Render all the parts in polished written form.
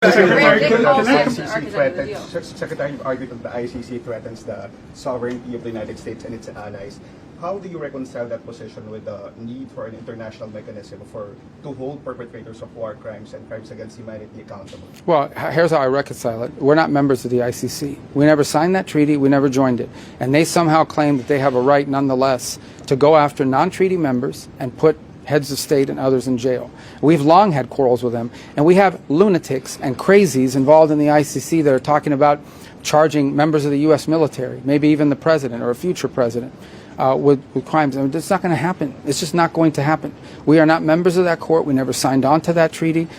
Secretary argued that the ICC threatens the sovereignty of the United States and its allies. How do you reconcile that position with the need for an international mechanism to hold perpetrators of war crimes and crimes against humanity accountable? Well, here's how I reconcile it. We're not members of the ICC. We never signed that treaty. We never joined it. And they somehow claim that they have a right, nonetheless, to go after non-treaty members and put heads of state and others in jail. We've long had quarrels with them, and we have lunatics and crazies involved in the ICC that are talking about charging members of the U.S. military, maybe even the president or a future president, with crimes. I mean, it's not going to happen. It's just not going to happen. We are not members of that court. We never signed on to that treaty.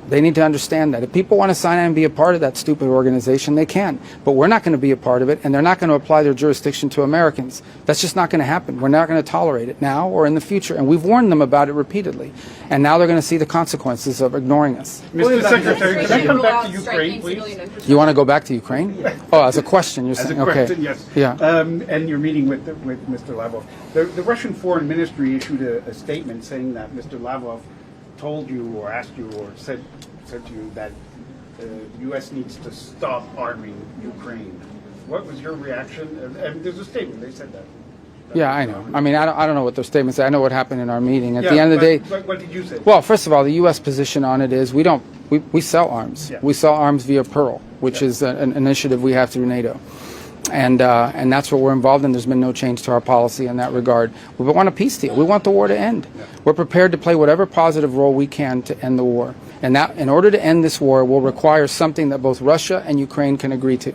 They need to understand that. If people want to sign on and be a part of that stupid organization, they can. But we're not going to be a part of it, and they're not going to apply their jurisdiction to Americans. That's just not going to happen. We're not going to tolerate it now or in the future. And we've warned them about it repeatedly. And now they're going to see the consequences of ignoring us. Mr. Secretary, can I come back to Ukraine, please? You want to go back to Ukraine? Oh, as a question, you're saying? As a question, okay. yes. Yeah. And you're meeting with Mr. Lavrov. The Russian Foreign Ministry issued a statement saying that Mr. Lavrov told you or asked you or said to you that the U.S. needs to stop arming Ukraine. What was your reaction? And there's a statement. They said that. Yeah, I know. I mean, I don't know what their statements say. I know what happened in our meeting. At the end of the day, but what did you say? Well, first of all, the U.S. position on it is we sell arms. Yeah. We sell arms via Pearl, which is an initiative we have through NATO. And that's what we're involved in. There's been no change to our policy in that regard. We want a peace deal. We want the war to end. Yeah. We're prepared to play whatever positive role we can to end the war. And that, in order to end this war, will require something that both Russia and Ukraine can agree to.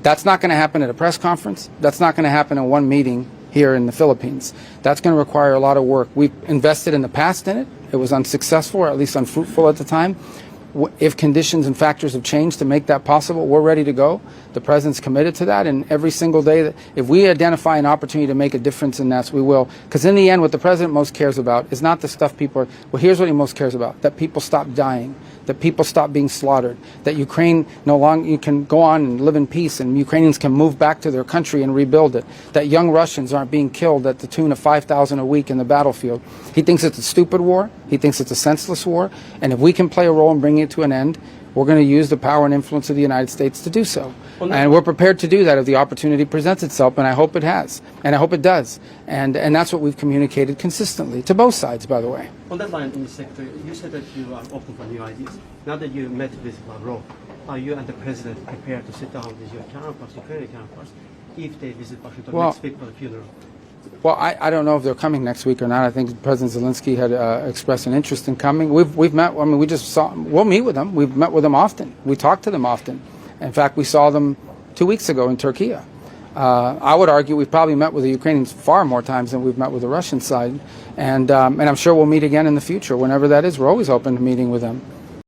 That's not going to happen at a press conference. That's not going to happen in one meeting here in the Philippines. That's going to require a lot of work. We've invested in the past in it. It was unsuccessful, or at least unfruitful at the time. If conditions and factors have changed to make that possible, we're ready to go. The President's committed to that, and every single day, if we identify an opportunity to make a difference in that, we will. Because in the end, what the President most cares about is not the stuff people are... Well, here's what he most cares about, that people stop dying, that people stop being slaughtered, that Ukraine no longer... You can go on and live in peace, and Ukrainians can move back to their country and rebuild it, that young Russians aren't being killed at the tune of 5,000 a week in the battlefield. He thinks it's a stupid war. He thinks it's a senseless war. And if we can play a role in bringing it to an end, we're going to use the power and influence of the United States to do so. And we're prepared to do that if the opportunity presents itself, and I hope it has, and I hope it does. And that's what we've communicated consistently, to both sides, by the way. On that line, Mr. Secretary, you said that you are open for new ideas. Now that you met with Lavrov, are you and the President prepared to sit down with your counterparts, Ukrainian counterparts, if they visit Washington next week for the funeral? Well, I don't know if they're coming next week or not. I think President Zelensky had expressed an interest in coming. We've met. I mean, we'll meet with them. We've met with them often. We talk to them often. In fact, we saw them 2 weeks ago in Turkey. I would argue we've probably met with the Ukrainians far more times than we've met with the Russian side, and I'm sure we'll meet again in the future. Whenever that is, we're always open to meeting with them.